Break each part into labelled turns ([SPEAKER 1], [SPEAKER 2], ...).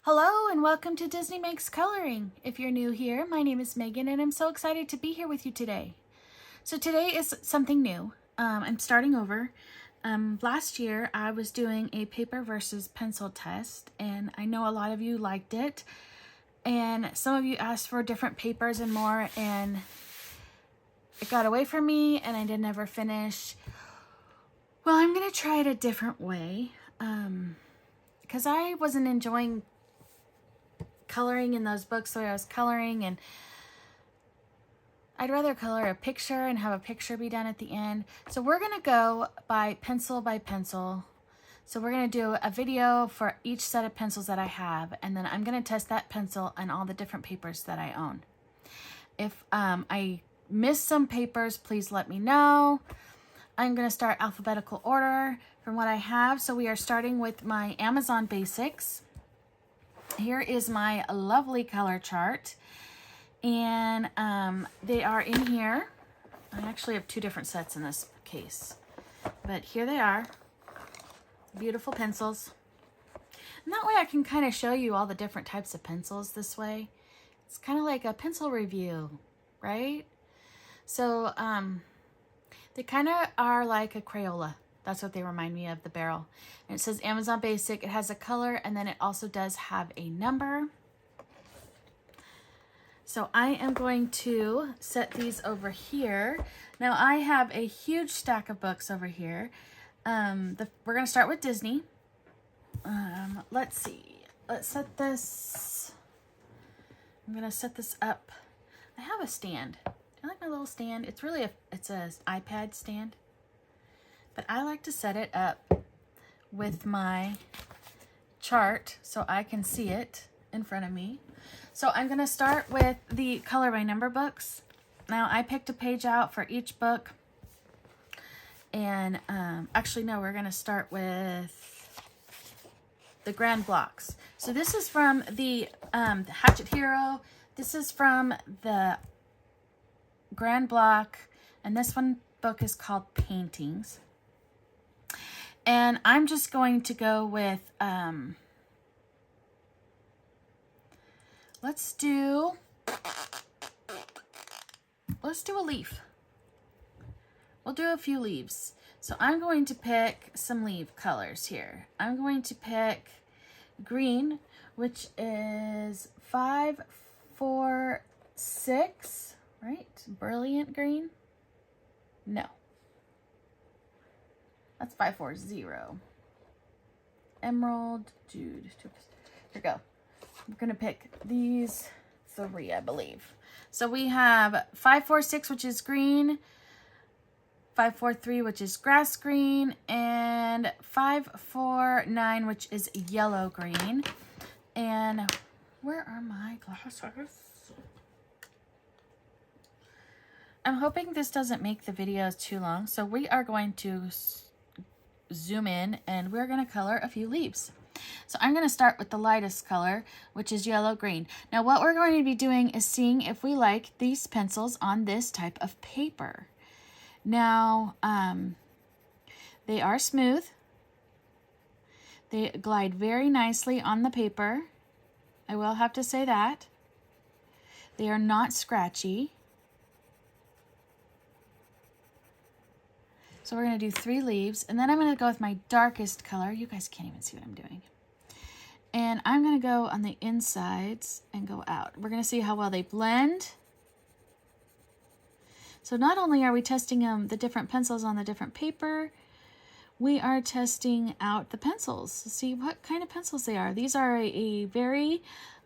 [SPEAKER 1] Hello and welcome to Disney Makes Coloring. If you're new here, my name is Megan and I'm so excited to be here with you today. So today is something new. I'm starting over. Last year I was doing a paper versus pencil test and I know a lot of you liked it. And some of you asked for different papers and more, and it got away from me and I didn't ever finish. Well, I'm going to try it a different way because I wasn't enjoying coloring in those books the way I was coloring, and I'd rather color a picture and have a picture be done at the end. So we're going to go by pencil. So we're going to do a video for each set of pencils that I have, and then I'm going to test that pencil on all the different papers that I own. If I miss some papers, please let me know. I'm going to start alphabetical order from what I have. So we are starting with my Amazon Basics. Here is my lovely color chart, and they are in here. I actually have two different sets in this case, but here they are. Beautiful pencils. And that way I can kind of show you all the different types of pencils this way. It's kind of like a pencil review, right? So they kind of are like a Crayola. That's what they remind me of, the barrel. And it says Amazon Basic. It has a color, and then it also does have a number. So I am going to set these over here. Now I have a huge stack of books over here. We're going to start with Disney. Let's see. Let's set this. I'm going to set this up. I have a stand. Do you like my little stand? It's really it's an iPad stand. But I like to set it up with my chart so I can see it in front of me. So I'm going to start with the color by number books. Now I picked a page out for each book. And actually, no, we're going to start with the grand blocks. So this is from the Hatchet Hero. This is from the grand block. And this one book is called Paintings. And I'm just going to go with, let's do a leaf. We'll do a few leaves. So I'm going to pick some leaf colors here. I'm going to pick green, which is 5, 4, 6, right? Brilliant green? No. That's 540. Emerald, Jude. Here we go. We're going to pick these 3, I believe. So we have 546, which is green, 543, which is grass green, and 549, which is yellow green. And where are my glasses? I'm hoping this doesn't make the videos too long. So we are going to zoom in and we're going to color a few leaves. So I'm going to start with the lightest color, which is yellow green. Now what we're going to be doing is seeing if we like these pencils on this type of paper. Now they are smooth. They glide very nicely on the paper. I will have to say that. They are not scratchy. So we're going to do 3 leaves, and then I'm going to go with my darkest color. You guys can't even see what I'm doing. And I'm going to go on the insides and go out. We're going to see how well they blend. So not only are we testing the different pencils on the different paper, we are testing out the pencils to see what kind of pencils they are. These are a very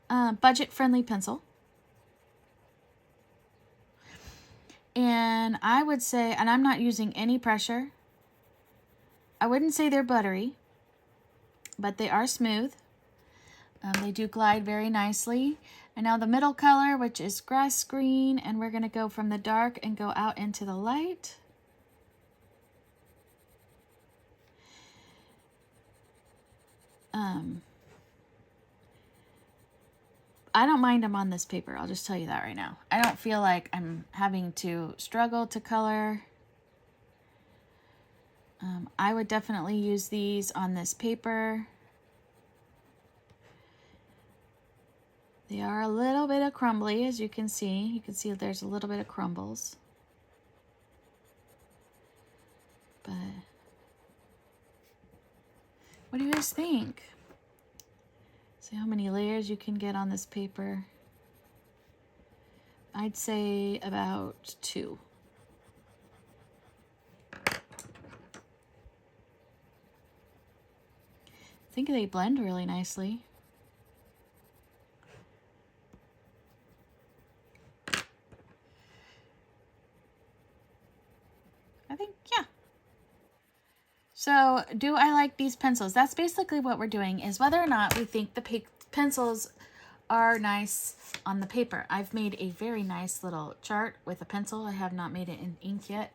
[SPEAKER 1] budget-friendly pencil. And I would say, and I'm not using any pressure, I wouldn't say they're buttery, but they are smooth. They do glide very nicely. And now the middle color, which is grass green, and we're going to go from the dark and go out into the light. I don't mind them on this paper. I'll just tell you that right now. I don't feel like I'm having to struggle to color. I would definitely use these on this paper. They are a little bit of crumbly, as you can see. You can see there's a little bit of crumbles. But what do you guys think? See how many layers you can get on this paper? I'd say about 2. I think they blend really nicely. I think, yeah. So, do I like these pencils? That's basically what we're doing, is whether or not we think the pencils are nice on the paper. I've made a very nice little chart with a pencil. I have not made it in ink yet.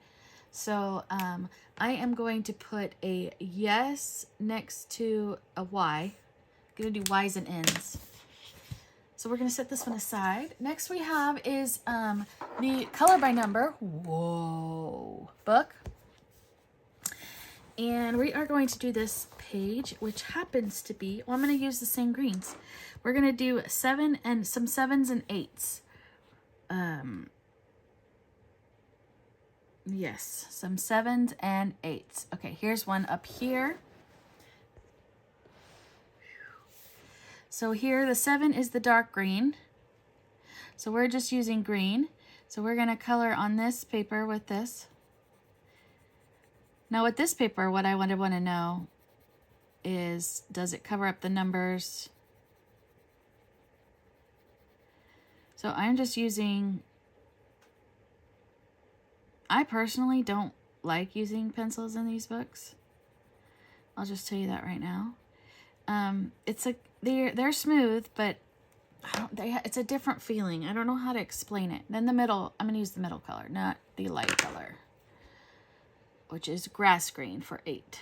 [SPEAKER 1] So, I am going to put a yes next to a Y. I'm going to do Y's and N's. So we're going to set this one aside. Next we have is the color by number book. And we are going to do this page, which happens to be, well, I'm going to use the same greens. We're going to do some 7s and 8s. Yes, some 7s and 8s. Okay, here's one up here. So here the 7 is the dark green. So we're just using green. So we're going to color on this paper with this. Now with this paper, what I want to know is, does it cover up the numbers? So I'm just using, I personally don't like using pencils in these books. I'll just tell you that right now. It's like they're smooth, but it's a different feeling. I don't know how to explain it. Then the middle, I'm going to use the middle color, not the light color, which is grass green for 8.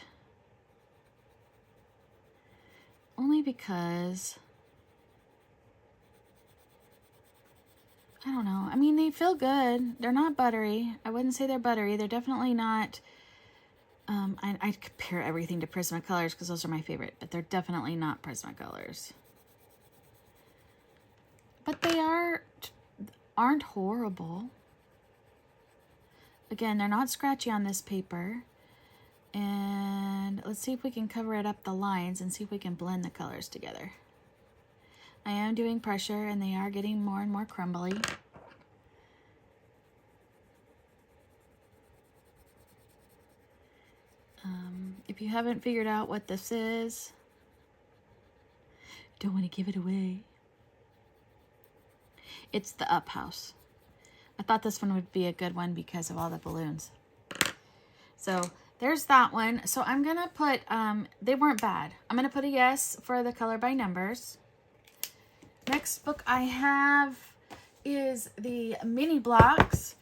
[SPEAKER 1] Only because, I don't know. I mean, they feel good. They're not buttery. I wouldn't say they're buttery. They're definitely not, I compare everything to Prismacolors because those are my favorite, but they're definitely not Prismacolors. But they aren't horrible. Again, they're not scratchy on this paper. And let's see if we can cover it up the lines and see if we can blend the colors together. I am doing pressure and they are getting more and more crumbly. If you haven't figured out what this is, don't want to give it away. It's the Up House. I thought this one would be a good one because of all the balloons. So there's that one. So I'm going to put, they weren't bad. I'm going to put a yes for the color by numbers. Next book I have is the Mini Blocks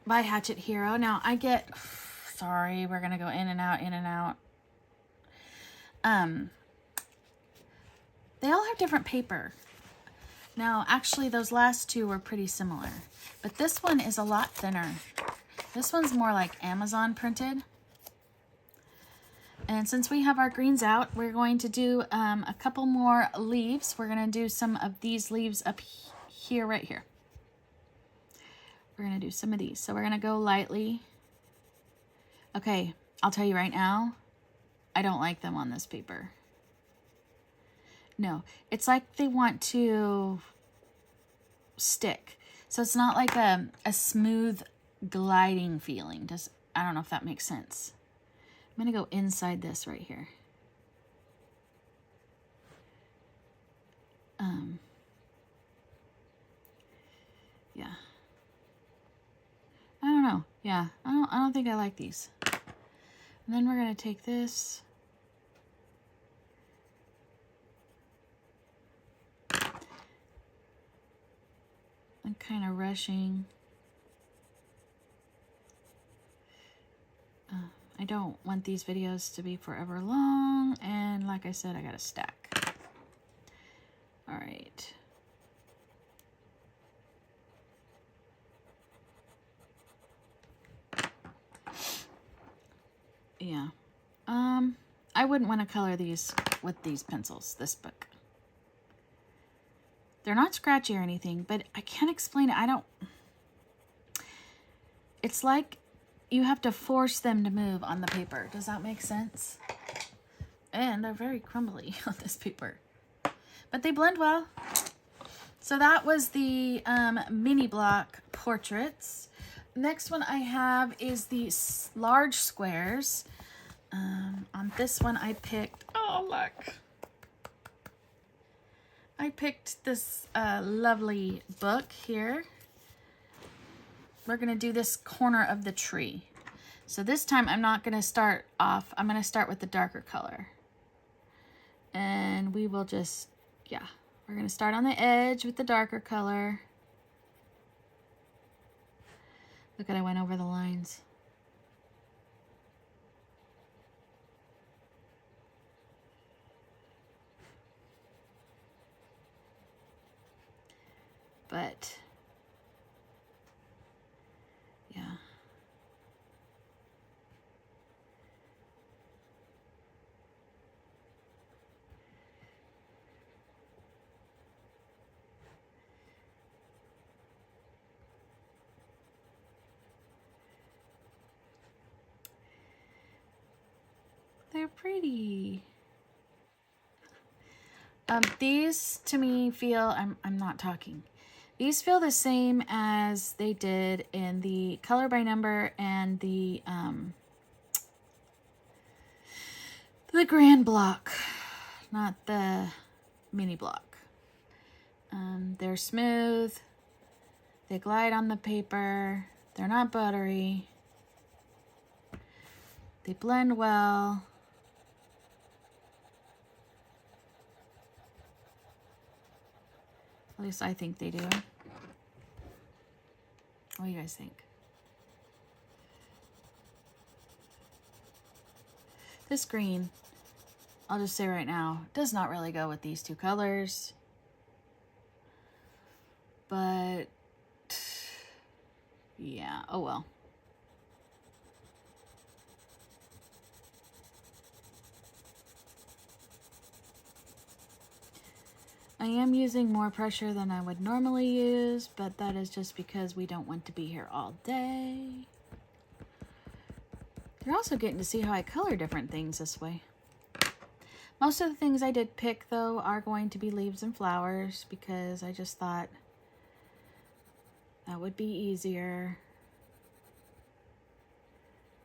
[SPEAKER 1] by Hatchet Hero. Now I get, sorry, we're going to go in and out, in and out. They all have different paper. Now, actually, those last two were pretty similar, but this one is a lot thinner. This one's more like Amazon printed. And since we have our greens out, we're going to do a couple more leaves. We're going to do some of these leaves up here, right here. We're going to do some of these. So we're going to go lightly. Okay, I'll tell you right now, I don't like them on this paper. No, it's like they want to stick. So it's not like a smooth gliding feeling. I don't know if that makes sense. I'm going to go inside this right here. Yeah. I don't know. Yeah, I don't think I like these. And then we're going to take this. I'm kind of rushing. I don't want these videos to be forever long, and like I said, I got a stack. All right. Yeah. I wouldn't want to color these with these pencils, this book. They're not scratchy or anything, but I can't explain it. It's like you have to force them to move on the paper. Does that make sense? And they're very crumbly on this paper, but they blend well. So that was the mini block portraits. Next one I have is the large squares. On this one I picked, oh look, I picked this lovely book here. We're gonna do this corner of the tree. So this time I'm not gonna start off, I'm gonna start with the darker color. And we will just, yeah, we're gonna start on the edge with the darker color. Look at, I went over the lines. But, yeah. They're pretty. These to me feel, I'm not talking. These feel the same as they did in the color by number and the grand block, not the mini block. They're smooth. They glide on the paper. They're not buttery. They blend well. At least I think they do. What do you guys think? This green, I'll just say right now, does not really go with these two colors. But, yeah, oh well. I am using more pressure than I would normally use, but that is just because we don't want to be here all day. You're also getting to see how I color different things this way. Most of the things I did pick, though, are going to be leaves and flowers because I just thought that would be easier.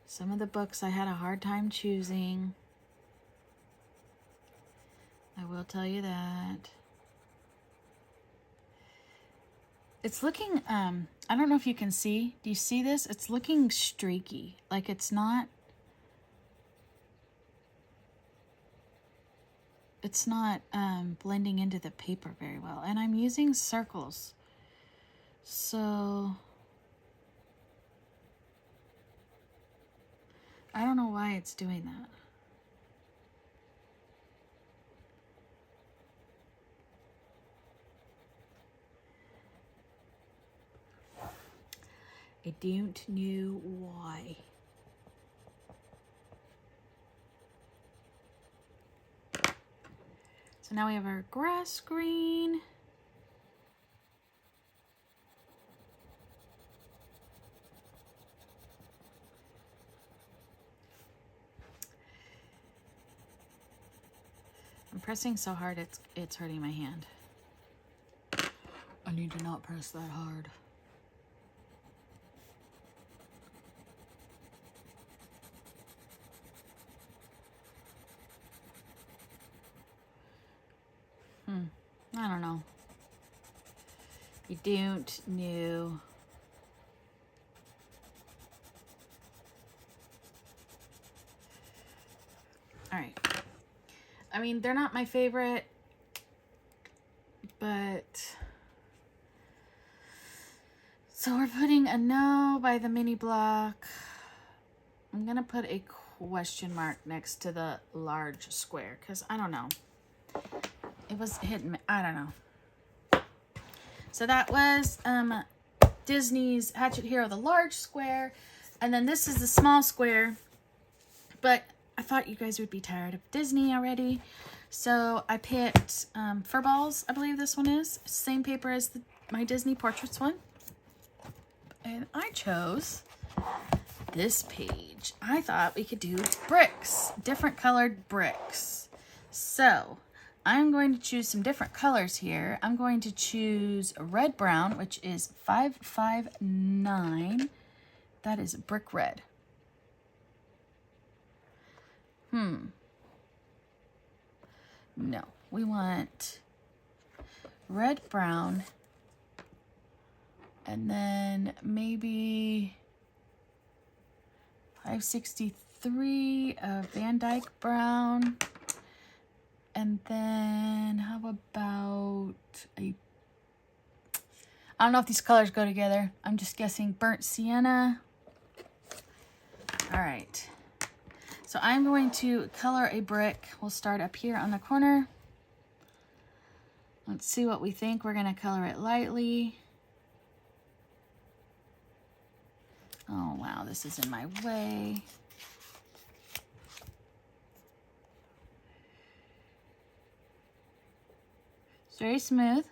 [SPEAKER 1] Some of the books I had a hard time choosing. I will tell you that. It's looking, I don't know if you can see. Do you see this? It's looking streaky. Like it's not blending into the paper very well. And I'm using circles. So, I don't know why it's doing that. I don't know why. So now we have our grass green. I'm pressing so hard it's hurting my hand. I need to not press that hard. I don't know. You don't know. All right. I mean, they're not my favorite, but so we're putting a no by the mini block. I'm gonna put a question mark next to the large square because I don't know. It was hidden. I don't know. So that was Disney's Hatchet Hero, the large square. And then this is the small square. But I thought you guys would be tired of Disney already. So I picked Fur Balls, I believe this one is. Same paper as my Disney Portraits one. And I chose this page. I thought we could do bricks, different colored bricks. So I'm going to choose some different colors here. I'm going to choose red brown, which is 559. That is brick red. No, we want red brown, and then maybe 563 Van Dyke brown, and then how about I don't know if these colors go together. I'm just guessing burnt sienna. All right. So I'm going to color a brick. We'll start up here on the corner. Let's see what we think. We're going to color it lightly. Oh, wow, this is in my way. It's very smooth.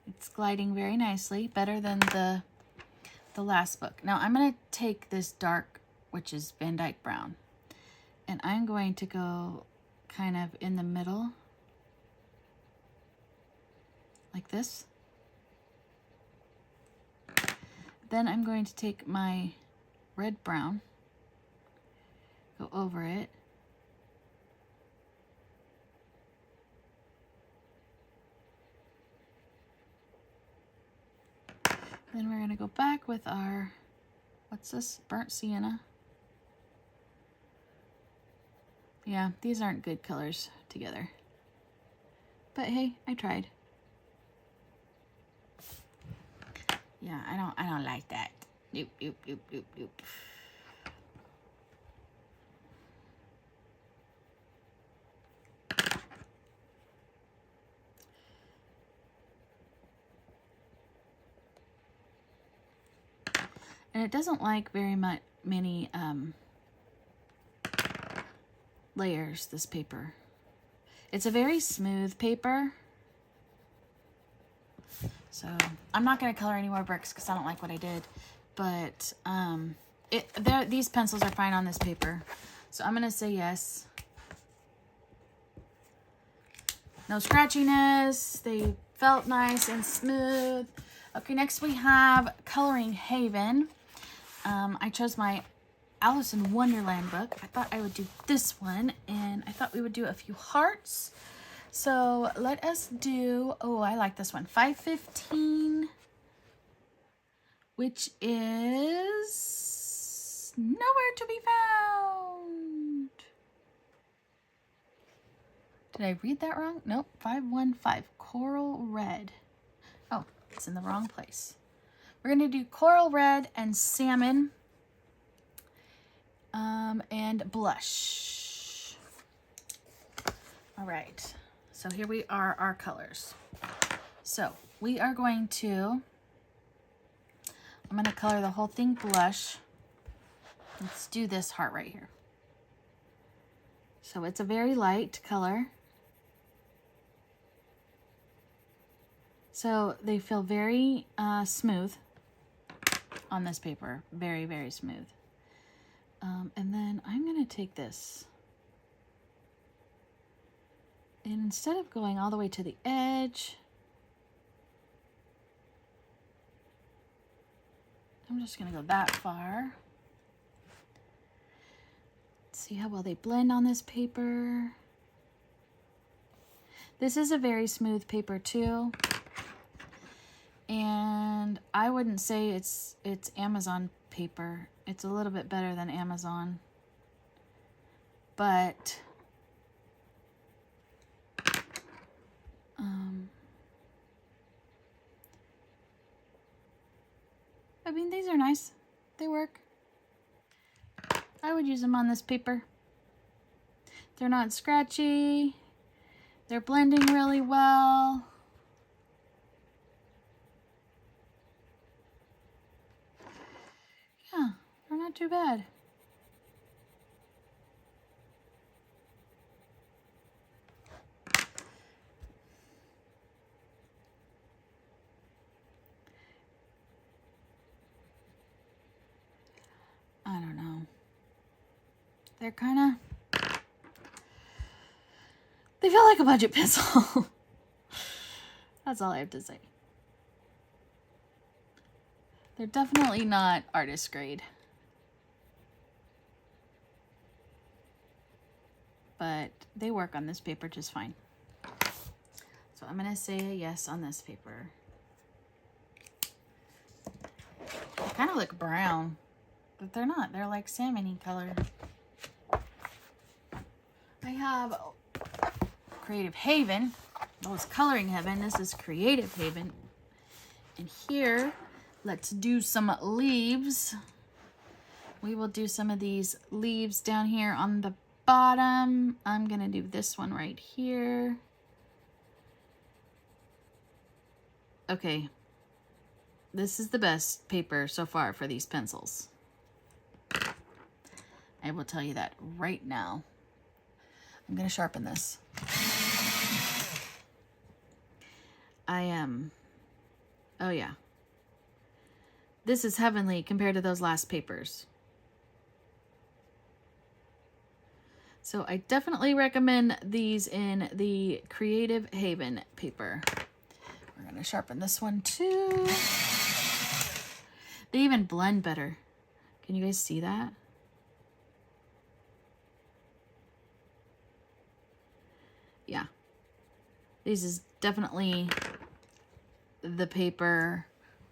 [SPEAKER 1] It's gliding very nicely, better than the last book. Now I'm going to take this dark, which is Van Dyke brown, and I'm going to go kind of in the middle like this. Then I'm going to take my red brown, go over it, then we're going to go back with our, what's this, burnt sienna. Yeah, these aren't good colors together. But hey, I tried. Yeah, I don't like that. Nope, nope, nope, nope, nope. And it doesn't like very many layers, this paper. It's a very smooth paper. So I'm not going to color any more bricks because I don't like what I did. But these pencils are fine on this paper. So I'm going to say yes. No scratchiness. They felt nice and smooth. Okay, next we have Coloring Haven. I chose my Alice in Wonderland book. I thought I would do this one, and I thought we would do a few hearts. So let us do, oh, I like this one, 515, which is nowhere to be found. Did I read that wrong? Nope, 515, Coral Red. Oh, it's in the wrong place. We're going to do Coral Red and Salmon and Blush. All right. So here we are, our colors. So we are going to, I'm going to color the whole thing blush. Let's do this heart right here. So it's a very light color. So they feel very smooth on this paper. Very, very smooth. And then I'm going to take this. And instead of going all the way to the edge, I'm just going to go that far. See how well they blend on this paper. This is a very smooth paper too. And I wouldn't say it's Amazon paper. It's a little bit better than Amazon. But I mean, these are nice. They work. I would use them on this paper. They're not scratchy. They're blending really well. Yeah, they're not too bad. They're kind of, they feel like a budget pencil. That's all I have to say. They're definitely not artist grade. But they work on this paper just fine. So I'm going to say a yes on this paper. They kind of look brown, but they're not. They're like salmon-y color. I have Creative Haven. Oh, it's Coloring Heaven. This is Creative Haven. And here, let's do some leaves. We will do some of these leaves down here on the bottom. I'm going to do this one right here. Okay. This is the best paper so far for these pencils. I will tell you that right now. I'm going to sharpen this. Oh yeah. This is heavenly compared to those last papers. So I definitely recommend these in the Creative Haven paper. We're going to sharpen this one too. They even blend better. Can you guys see that? Yeah. This is definitely the paper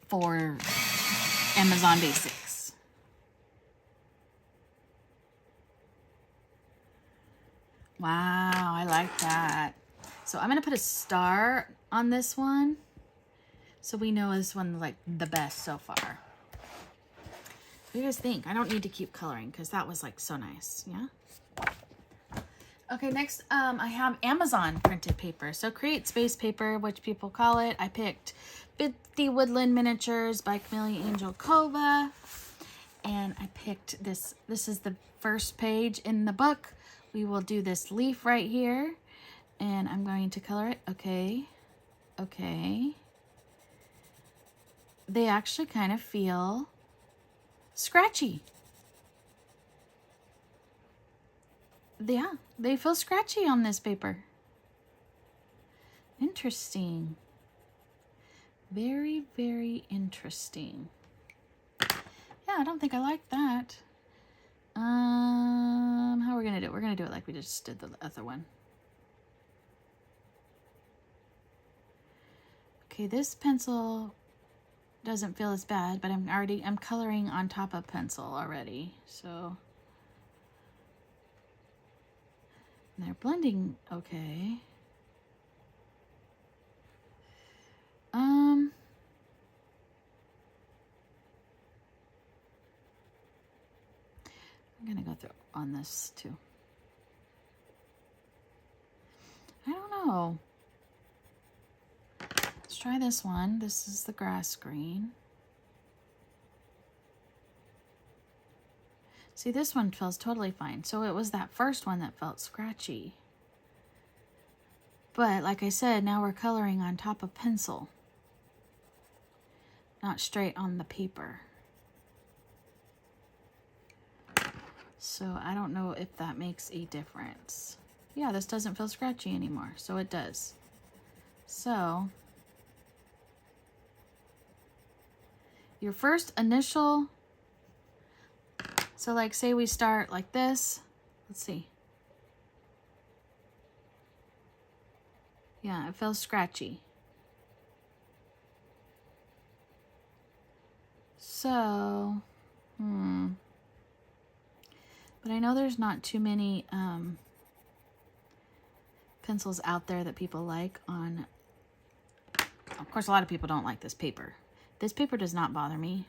[SPEAKER 1] for Amazon Basics. Wow, I like that. So I'm going to put a star on this one so we know this one's like the best so far. What do you guys think? I don't need to keep coloring because that was like so nice. Yeah. Okay, next I have Amazon printed paper. So Create Space paper, which people call it. I picked 50 Woodland Miniatures by Chameleon Angel Kova. And I picked this. This is the first page in the book. We will do this leaf right here. And I'm going to color it. Okay. Okay. They actually kind of feel scratchy. Yeah, they feel scratchy on this paper. Interesting. Very, very interesting. Yeah, I don't think I like that. How are we gonna do it? We're gonna do it like we just did the other one. Okay, this pencil doesn't feel as bad, but I'm coloring on top of pencil already, so. And they're blending okay. I'm gonna go through on this too. I don't know. Let's try this one. This is the grass green. See, this one feels totally fine. So it was that first one that felt scratchy. But like I said, now we're coloring on top of pencil, not straight on the paper. So I don't know if that makes a difference. Yeah, this doesn't feel scratchy anymore, so it does. So your first initial, so like say we start like this, let's see. Yeah, it feels scratchy. So, but I know there's not too many pencils out there that people like on, of course a lot of people don't like this paper. This paper does not bother me,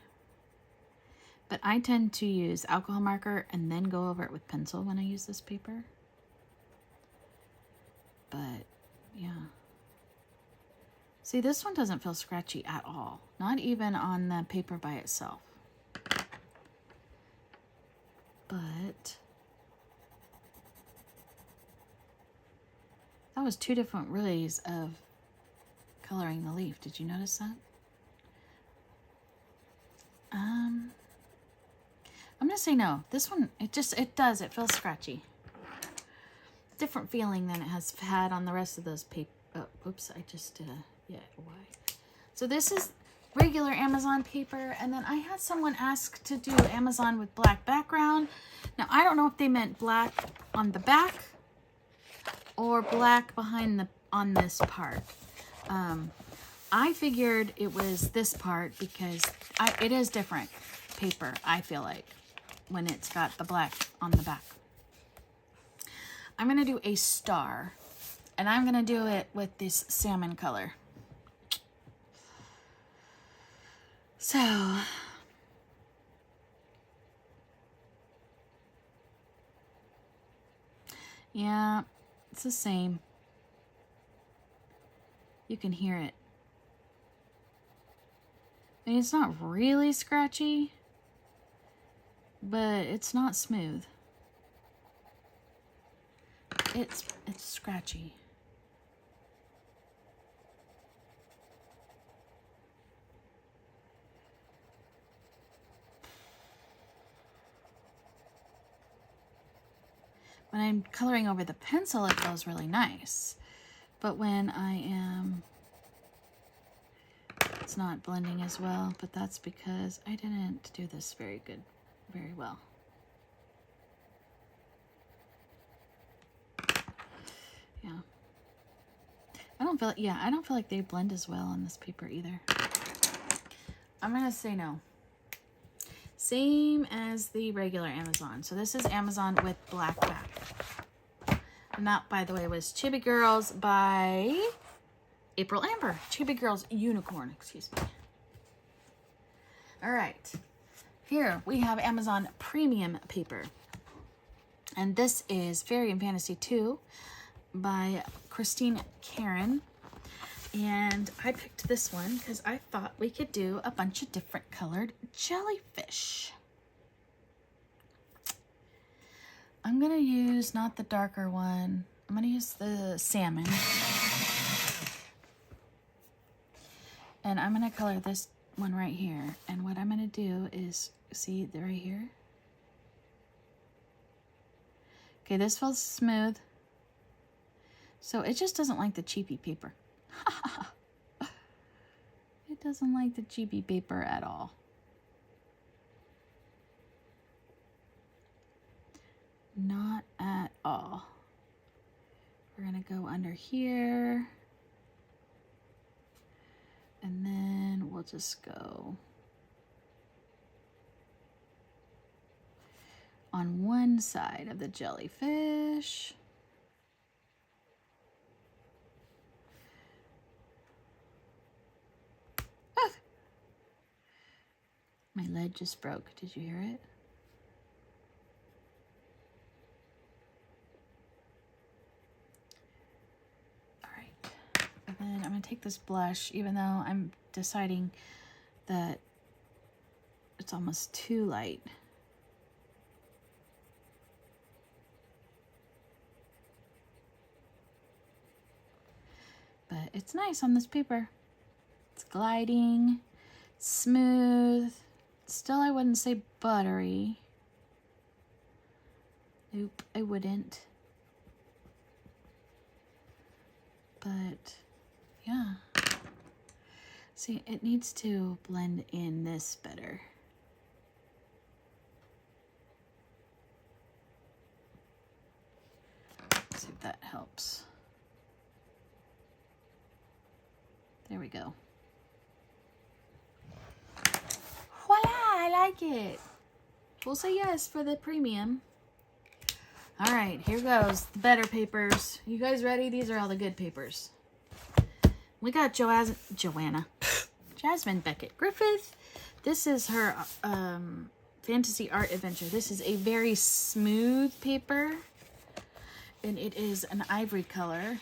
[SPEAKER 1] but I tend to use alcohol marker and then go over it with pencil when I use this paper. But yeah. See, this one doesn't feel scratchy at all. Not even on the paper by itself. But that was two different ways of coloring the leaf. Did you notice that? I'm going to say no. This one, it feels scratchy. Different feeling than it has had on the rest of those paper. Oh, oops, I just did why? So this is regular Amazon paper, and then I had someone ask to do Amazon with black background. Now, I don't know if they meant black on the back or black on this part. I figured it was this part because it is different paper, I feel like, when it's got the black on the back. I'm going to do a star, and I'm going to do it with this salmon color. So, yeah, it's the same. You can hear it. I mean, it's not really scratchy, but it's not smooth. It's scratchy. When I'm coloring over the pencil, it feels really nice. But when I am, it's not blending as well, but that's because I didn't do this very well. Yeah. I don't feel like they blend as well on this paper either. I'm gonna say no. Same as the regular Amazon. So this is Amazon with black back. And that, by the way, was Chibi Girls by April Amber. Chibi Girls Unicorn, excuse me. All right. Here we have Amazon Premium paper. And this is Fairy and Fantasy 2 by Christine Karen. And I picked this one because I thought we could do a bunch of different colored jellyfish. I'm going to use not the darker one. I'm going to use the salmon. And I'm going to color this one right here. And what I'm going to do is, see right here? Okay, this feels smooth. So it just doesn't like the cheapy paper. It doesn't like the cheapy paper at all. Not at all. We're gonna go under here. And then we'll just go on one side of the jellyfish. Ah! My lead just broke. Did you hear it? All right. And then I'm going to take this blush, even though I'm deciding that it's almost too light. But it's nice on this paper. It's gliding, smooth. Still, I wouldn't say buttery. Nope, I wouldn't. But, yeah. See, it needs to blend in this better. Let's see if that helps. There we go. Voila, I like it. We'll say yes for the premium. All right, here goes the better papers. You guys ready? These are all the good papers. We got Joanna. Jasmine Beckett Griffith. This is her fantasy art adventure. This is a very smooth paper. And it is an ivory color.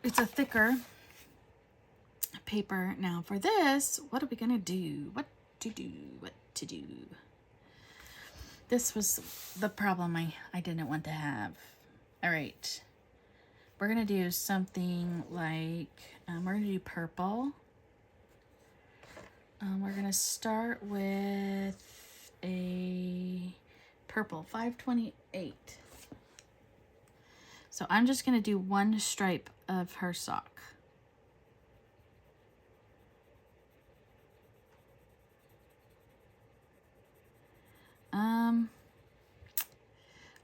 [SPEAKER 1] It's a thicker paper. Now for this, what are we gonna do? What to do? This was the problem I didn't want to have. All right, we're gonna do something like we're gonna do purple. We're gonna start with a purple, 528. So I'm just going to do one stripe of her sock.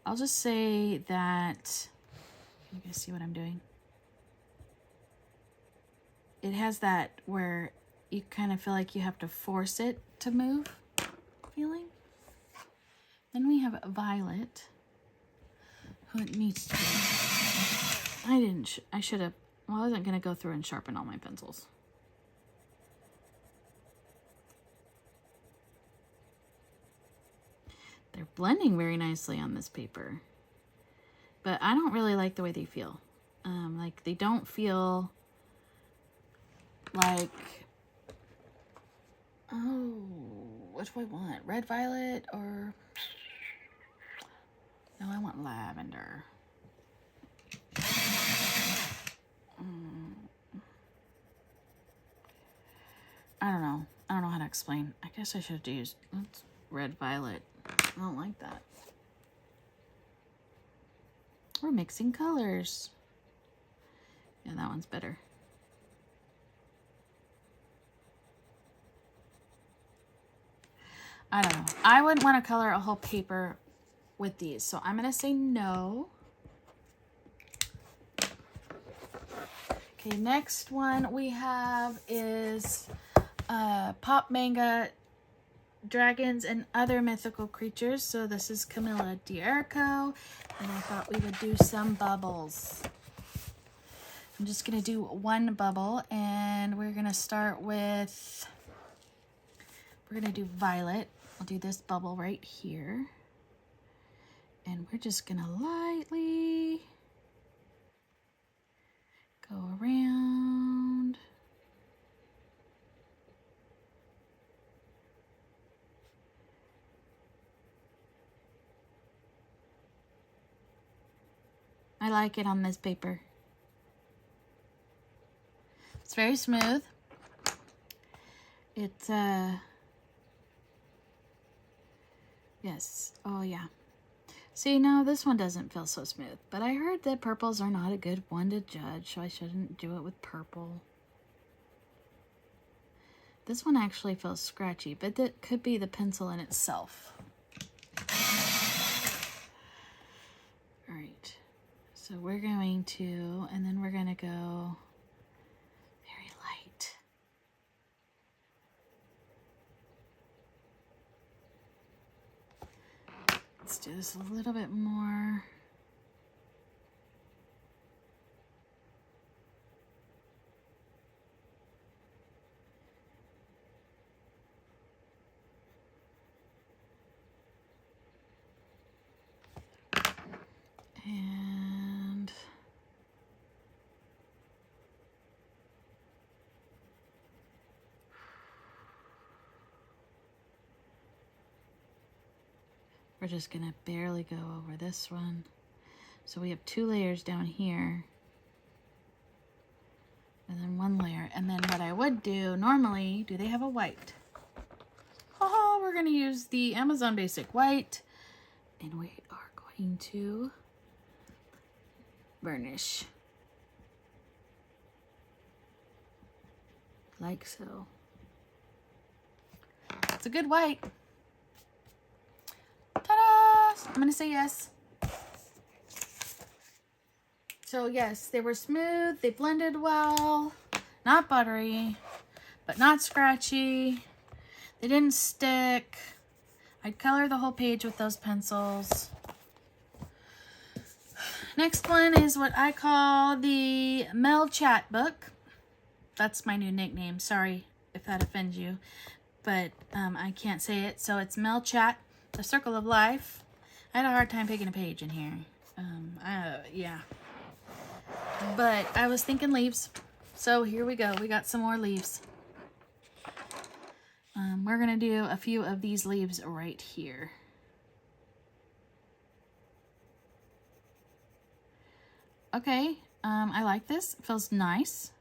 [SPEAKER 1] I'll just say that, you guys see what I'm doing? It has that where you kind of feel like you have to force it to move feeling. Then we have Violet, who it needs to be. I should have, well, I wasn't going to go through and sharpen all my pencils. They're blending very nicely on this paper, but I don't really like the way they feel. Like they don't feel like, oh, what do I want? Red violet or, no, I want lavender. I don't know. I don't know how to explain. I guess I should have used red violet. I don't like that. We're mixing colors. Yeah, that one's better. I don't know. I wouldn't want to color a whole paper with these, so I'm going to say no. Okay, next one we have is Pop Manga Dragons and Other Mythical Creatures. So this is Camilla D'Erico, and I thought we would do some bubbles. I'm just going to do one bubble, and we're going to start with, we're going to do Violet. I'll do this bubble right here. And we're just going to lightly go around. I like it on this paper. It's very smooth. It's, yes. Oh, yeah. See, now this one doesn't feel so smooth, but I heard that purples are not a good one to judge, so I shouldn't do it with purple. This one actually feels scratchy, but that could be the pencil in itself. All right. So we're going to, and then we're going to go very light. Let's do this a little bit more. And we're just going to barely go over this one. So we have 2 layers down here. And then 1 layer. And then what I would do normally, do they have a white? Oh, we're going to use the Amazon Basic White. And we are going to burnish. Like so. It's a good white. Ta-da! I'm gonna say yes. So yes, they were smooth, they blended well, not buttery, but not scratchy. They didn't stick. I'd color the whole page with those pencils. Next one is what I call the Mel Chat book. That's my new nickname. Sorry if that offends you, but I can't say it. So it's Mel Chat, The Circle of Life. I had a hard time picking a page in here. Yeah. But I was thinking leaves. So here we go. We got some more leaves. We're going to do a few of these leaves right here. Okay, I like this. It feels nice.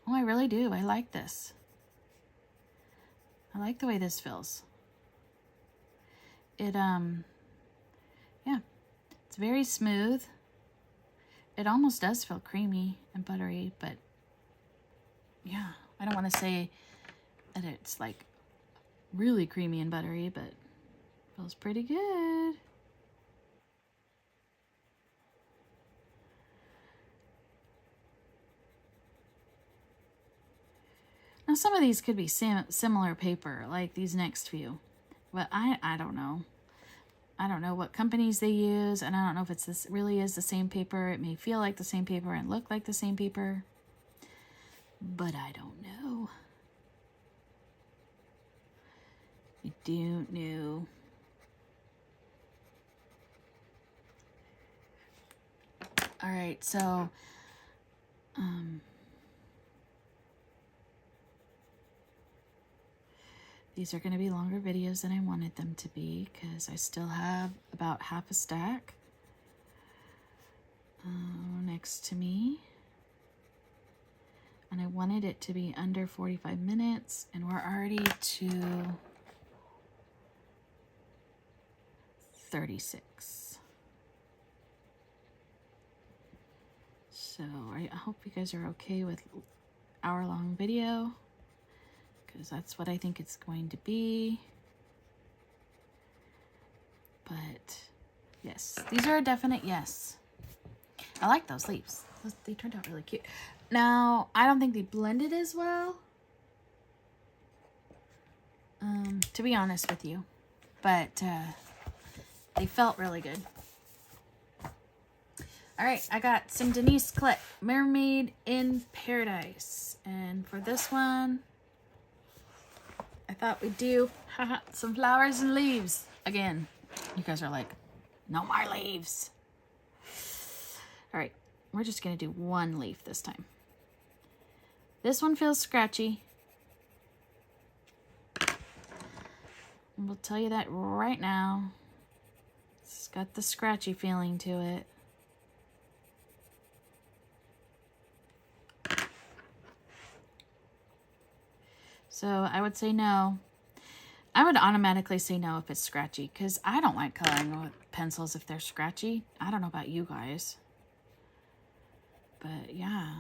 [SPEAKER 1] Oh, I really do. I like this. I like the way this feels. It, yeah, it's very smooth. It almost does feel creamy and buttery, but yeah, I don't want to say that it's like really creamy and buttery, but it feels pretty good. Now, some of these could be similar paper, like these next few, but I don't know. I don't know what companies they use, and I don't know if this really is the same paper. It may feel like the same paper and look like the same paper, but I don't know. I don't know. All right, so these are going to be longer videos than I wanted them to be because I still have about half a stack next to me. And I wanted it to be under 45 minutes, and we're already to 36. So I hope you guys are okay with hour-long video, because that's what I think it's going to be. But yes, these are a definite yes. I like those leaves. They turned out really cute. Now, I don't think they blended as well, to be honest with you, but they felt really good. All right, I got some Denise Click, Mermaid in Paradise. And for this one, I thought we'd do some flowers and leaves. Again, you guys are like, no more leaves. All right, we're just going to do one leaf this time. This one feels scratchy. We'll tell you that right now. It's got the scratchy feeling to it. So I would say no. I would automatically say no if it's scratchy, because I don't like coloring with pencils if they're scratchy. I don't know about you guys. But yeah.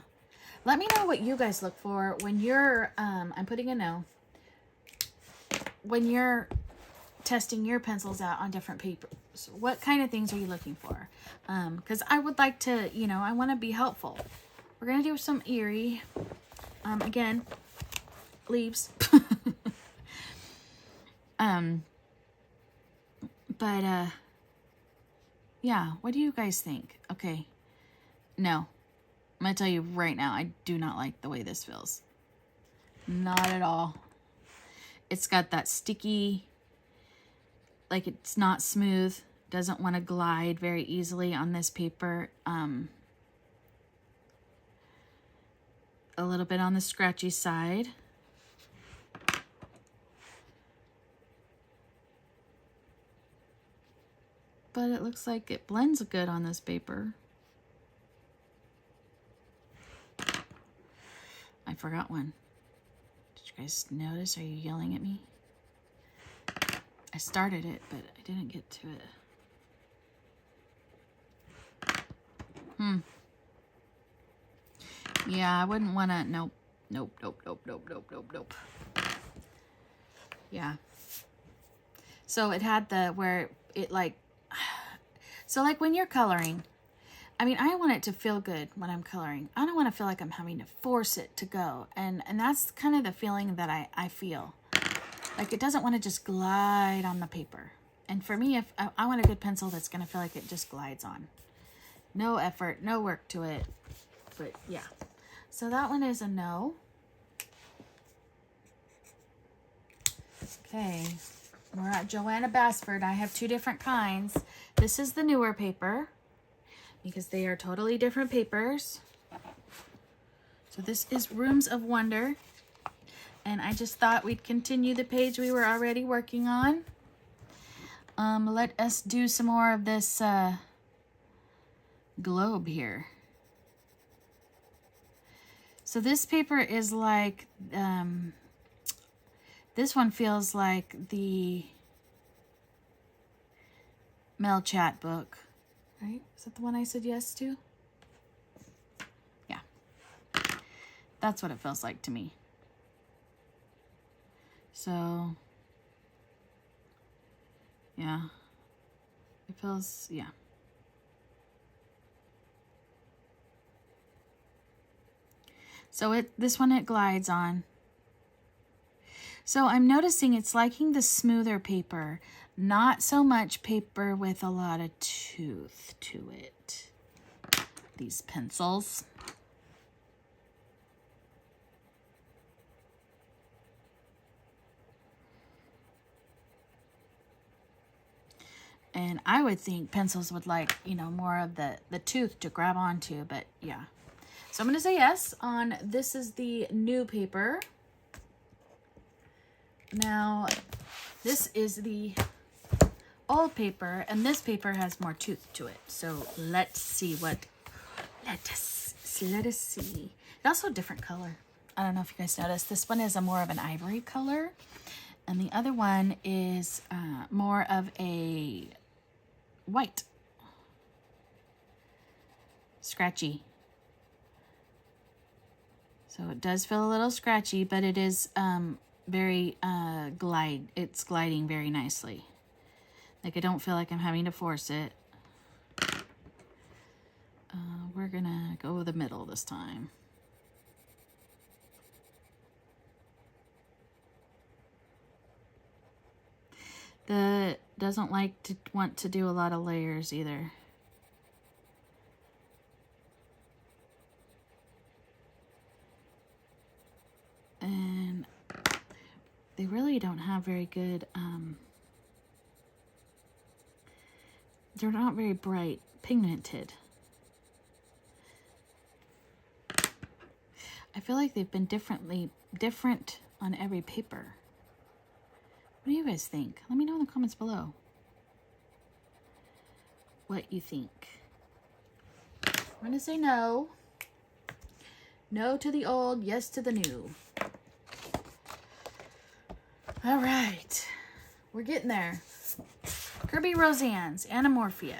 [SPEAKER 1] Let me know what you guys look for when you're, I'm putting a no, when you're testing your pencils out on different papers. What kind of things are you looking for? Because I would like to, you know, I want to be helpful. We're going to do some eerie. Again, leaves. But yeah, what do you guys think? Okay. No. I'm going to tell you right now, I do not like the way this feels. Not at all. It's got that sticky, like it's not smooth. Doesn't want to glide very easily on this paper. A little bit on the scratchy side. But it looks like it blends good on this paper. I forgot one. Did you guys notice? Are you yelling at me? I started it, but I didn't get to it. Yeah, I wouldn't want to. Nope. Nope, nope, nope, nope, nope, nope, nope. Yeah. So it had the, where it like, so like when you're coloring, I mean, I want it to feel good when I'm coloring. I don't want to feel like I'm having to force it to go. And that's kind of the feeling that I feel. Like it doesn't want to just glide on the paper. And for me, if I want a good pencil that's going to feel like it just glides on. No effort, no work to it. But yeah. So that one is a no. Okay. We're at Joanna Basford. I have two different kinds. This is the newer paper, because they are totally different papers. So this is Rooms of Wonder. And I just thought we'd continue the page we were already working on. Let us do some more of this globe here. So this paper is like This one feels like the Mel Chat book, right? Is that the one I said yes to? Yeah. That's what it feels like to me. So, yeah. It feels, yeah. So this one it glides on. So I'm noticing it's liking the smoother paper, not so much paper with a lot of tooth to it. These pencils. And I would think pencils would like, you know, more of the tooth to grab onto, but yeah. So I'm going to say yes on this is the new paper. Now, this is the old paper, and this paper has more tooth to it. So let's see what, let us see. It's also a different color. I don't know if you guys noticed. This one is a more of an ivory color, and the other one is more of a white. Scratchy. So it does feel a little scratchy, but it is very it's gliding very nicely. Like I don't feel like I'm having to force it. We're gonna go with the middle this time. The doesn't like to want to do a lot of layers either. And they really don't have very good, they're not very bright, pigmented. I feel like they've been different on every paper. What do you guys think? Let me know in the comments below what you think. I'm gonna say no. No to the old, yes to the new. All right, we're getting there. Kirby Roseanne's Anamorphia.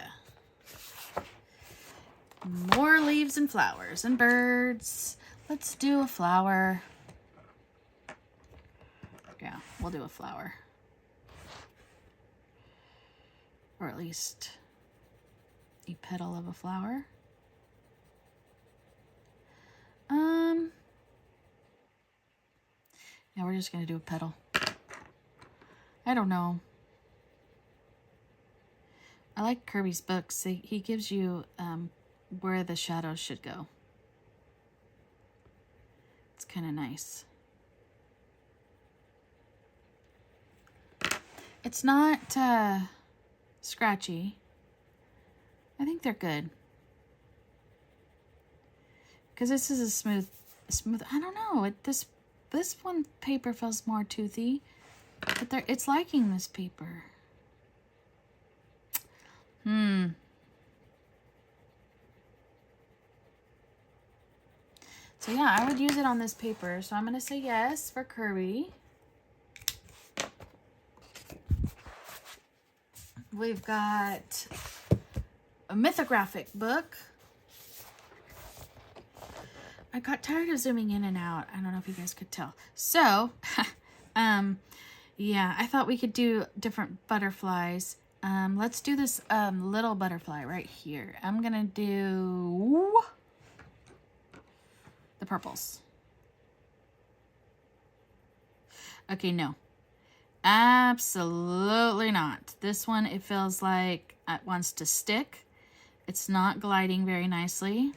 [SPEAKER 1] More leaves and flowers and birds. Let's do a flower. Yeah, we'll do a flower. Or at least a petal of a flower. Yeah, we're just gonna do a petal. I don't know. I like Kirby's books. He gives you where the shadows should go. It's kind of nice. It's not scratchy. I think they're good. Because this is a smooth. I don't know. This one paper feels more toothy, but it's liking this paper. So yeah, I would use it on this paper. So I'm gonna say yes for Kirby. We've got a mythographic book. I got tired of zooming in and out. I don't know if you guys could tell. So, yeah, I thought we could do different butterflies. Let's do this little butterfly right here. I'm gonna do the purples. Okay, no. Absolutely not. This one, it feels like it wants to stick. It's not gliding very nicely.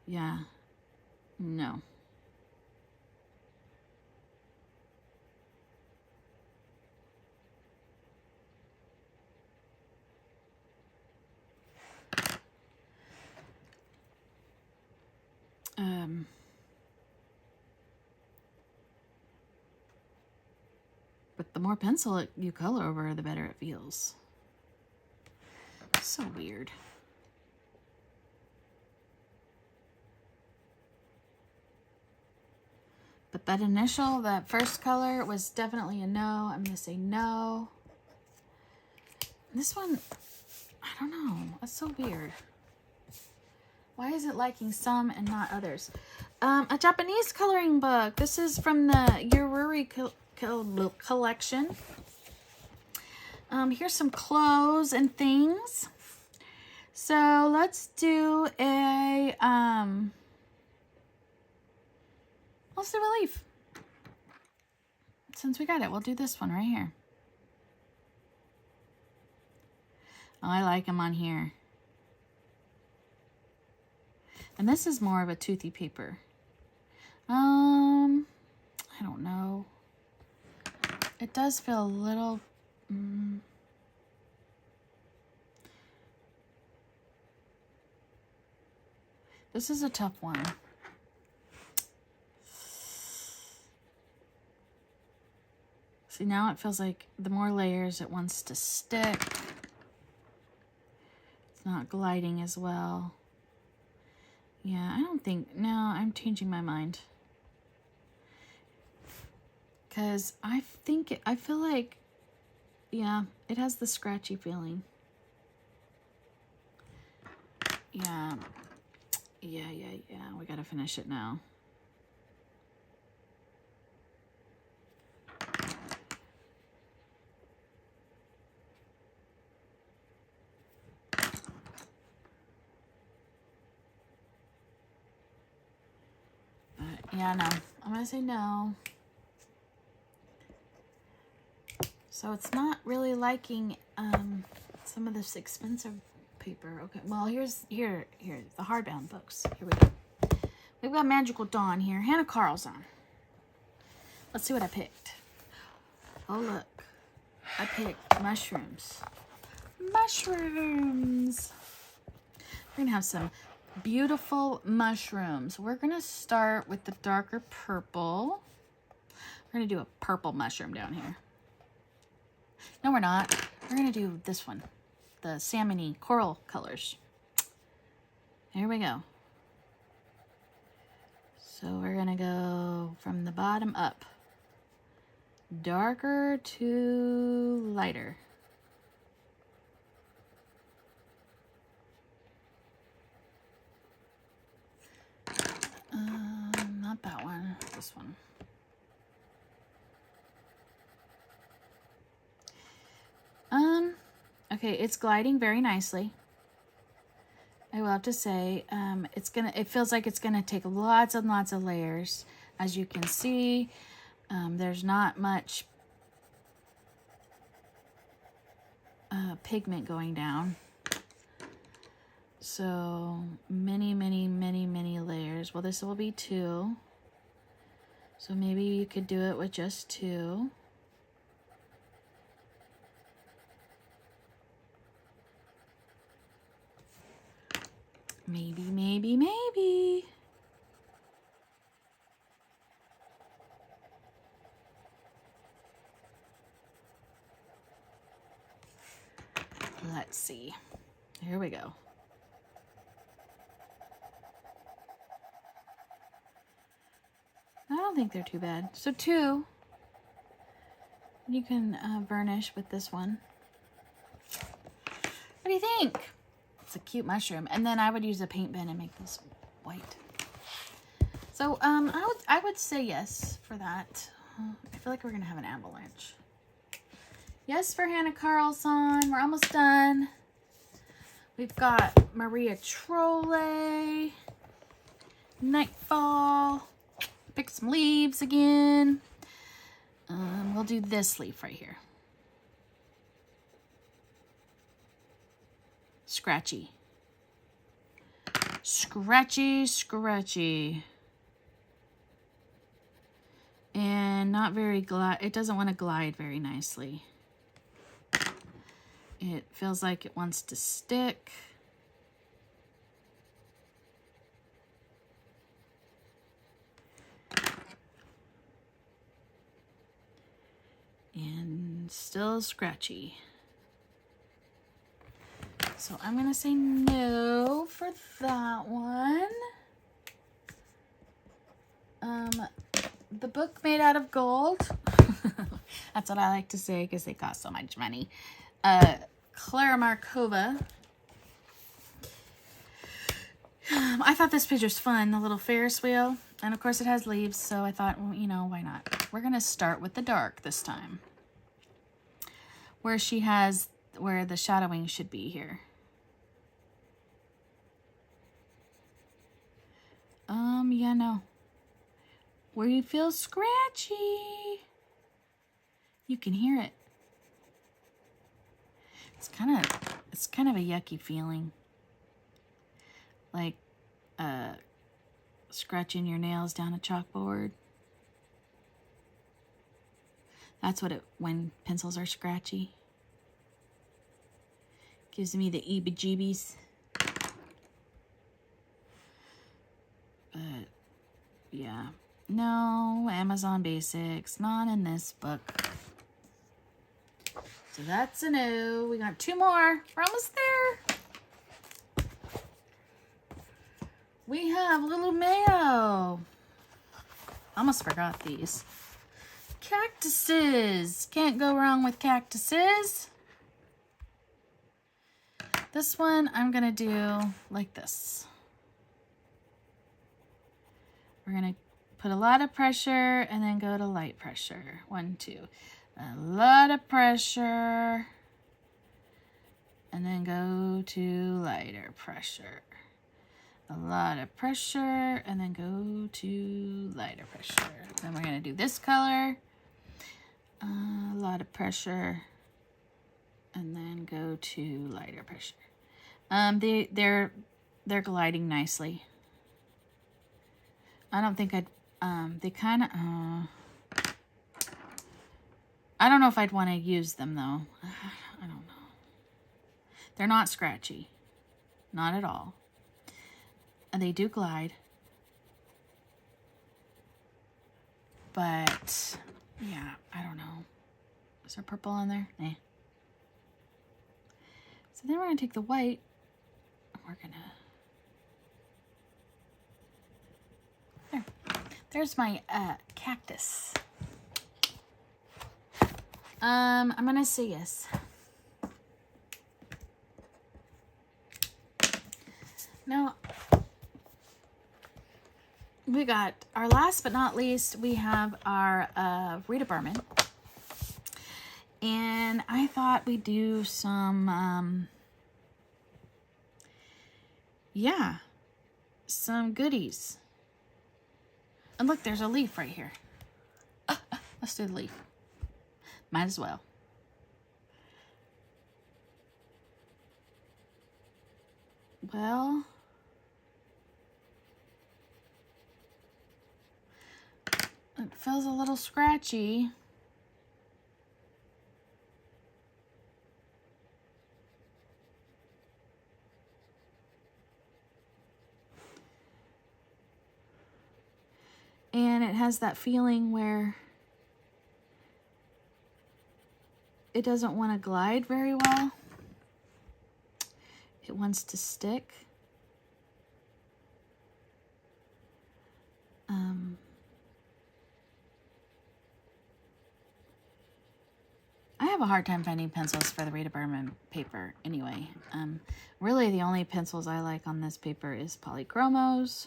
[SPEAKER 1] Yeah, no. But the more pencil you color over, the better it feels. So weird. But that initial, that first color was definitely a no. I'm going to say no. This one, I don't know. That's so weird. Why is it liking some and not others? A Japanese coloring book. This is from the Yururi collection. Here's some clothes and things. So let's do a let's do a leaf. Since we got it, we'll do this one right here. Oh, I like them on here. And this is more of a toothy paper. I don't know. It does feel a little... This is a tough one. See, now it feels like the more layers it wants to stick. It's not gliding as well. Yeah, I don't think... No, I'm changing my mind. Because I feel like... Yeah, it has the scratchy feeling. Yeah. Yeah. We gotta finish it now. Yeah, no. I'm gonna say no. So it's not really liking some of this expensive paper. Okay, well here's the hardbound books. Here we go. We've got Magical Dawn here. Hannah Carl's on. Let's see what I picked. Oh look, I picked mushrooms. Mushrooms. We're gonna have some beautiful mushrooms. We're gonna start with the darker purple. We're gonna do a purple mushroom down here. No, we're not. We're gonna do this one, the salmony coral colors. Here we go. So we're gonna go from the bottom up, darker to lighter. Not that one, this one. Okay, it's gliding very nicely. I will have to say, it feels like it's gonna take lots and lots of layers. As you can see, there's not much pigment going down. So many layers. Well, this will be 2. So maybe you could do it with just 2. Maybe. Let's see. Here we go. I don't think they're too bad. So 2. You can varnish with this one. What do you think? It's a cute mushroom. And then I would use a paint pen and make this white. So I would say yes for that. I feel like we're gonna have an avalanche. Yes for Hannah Carlson. We're almost done. We've got Maria Trolle, Nightfall. Pick some leaves again. We'll do this leaf right here. Scratchy. Scratchy. And not very glide. It doesn't want to glide very nicely. It feels like it wants to stick. And still scratchy. So I'm going to say no for that one. the book made out of gold. That's what I like to say because they cost so much money. Clara Markova. I thought this page was fun, the little Ferris wheel. And of course it has leaves, so I thought, well, you know, why not? We're going to start with the dark this time. Where the shadowing should be here. Yeah, no. Where you feel scratchy. You can hear it. It's kind of a yucky feeling. Like scratching your nails down a chalkboard. That's what when pencils are scratchy. Gives me the heebie-jeebies. But yeah, no Amazon Basics, not in this book. So that's a no. We got 2 more. We're almost there. We have Little Mayo. Almost forgot these. Cactuses. Can't go wrong with cactuses. This one I'm going to do like this. We're going to put a lot of pressure and then go to light pressure. 1, 2. A lot of pressure. And then go to lighter pressure. A lot of pressure and then go to lighter pressure. Then we're going to do this color. A lot of pressure and then go to lighter pressure. They're gliding nicely. I don't think I'd, they kind of, I don't know if I'd want to use them though. I don't know. They're not scratchy. Not at all. And they do glide. But, yeah, I don't know. Is there purple on there? Eh. So then we're going to take the white. We're going to... There's my cactus. I'm gonna say yes. Now, we got our last but not least, we have our Rita Barman. And I thought we'd do some, yeah, some goodies. And look, there's a leaf right here. Let's do the leaf. Might as well. Well, it feels a little scratchy. And it has that feeling where it doesn't want to glide very well. It wants to stick. I have a hard time finding pencils for the Rita Barman paper anyway. Really the only pencils I like on this paper is Polychromos.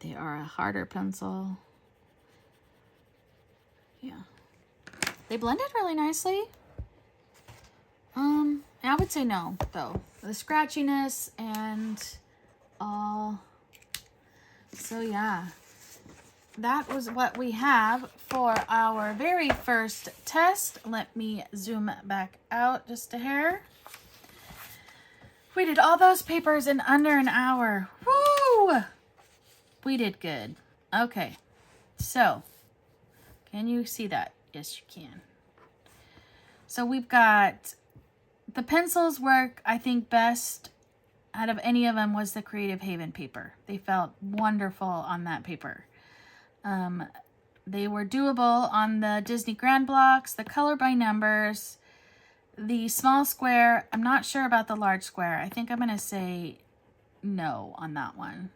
[SPEAKER 1] They are a harder pencil. Yeah. They blended really nicely. I would say no, though. The scratchiness and all. So, yeah. That was what we have for our very first test. Let me zoom back out just a hair. We did all those papers in under an hour. Woo! We did good. Okay. So, can you see that? Yes, you can. So we've got the pencils work, I think, best out of any of them was the Creative Haven paper. They felt wonderful on that paper. They were doable on the Disney Grand Blocks, the color by numbers, the small square. I'm not sure about the large square. I think I'm going to say no on that one.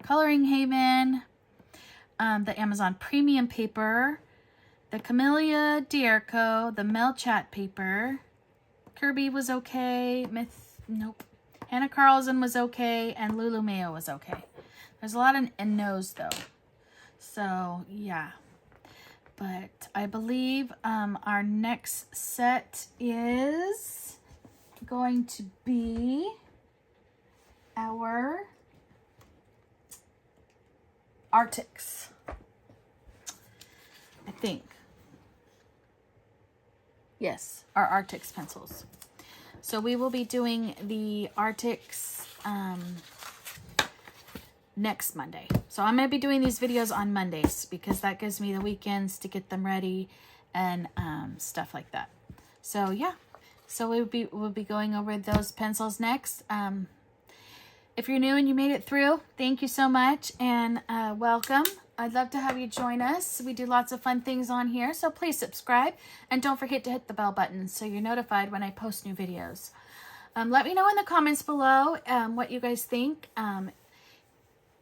[SPEAKER 1] Coloring Haven. the Amazon Premium paper, the Camellia D'Arco, the Melchat paper. Kirby was okay. Nope. Hannah Carlson was okay, and Lulu Mayo was okay. There's a lot of no's though. So yeah. But I believe our next set is going to be our Arctics, I think. Yes, our Arctics pencils. So we will be doing the Arctics next Monday. So I'm going to be doing these videos on Mondays because that gives me the weekends to get them ready and stuff like that. So yeah, so we'll be going over those pencils next. If you're new and you made it through, thank you so much and welcome. I'd love to have you join us. We do lots of fun things on here, so please subscribe and don't forget to hit the bell button so you're notified when I post new videos. Let me know in the comments below what you guys think.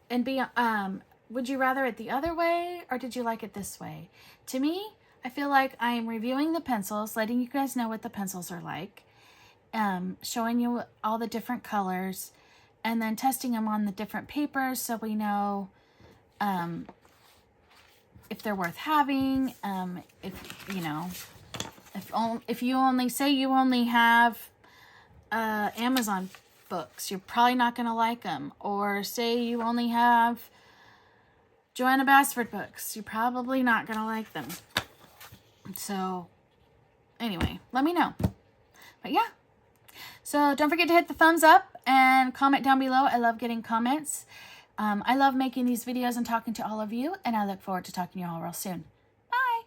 [SPEAKER 1] Would you rather it the other way or did you like it this way? To me, I feel like I am reviewing the pencils, letting you guys know what the pencils are like, showing you all the different colors, and then testing them on the different papers so we know if they're worth having. If you only say you only have Amazon books, you're probably not going to like them. Or say you only have Joanna Basford books, you're probably not going to like them. So anyway, let me know. But yeah. So don't forget to hit the thumbs up and comment down below. I love getting comments. I love making these videos and talking to all of you, and I look forward to talking to you all real soon. Bye!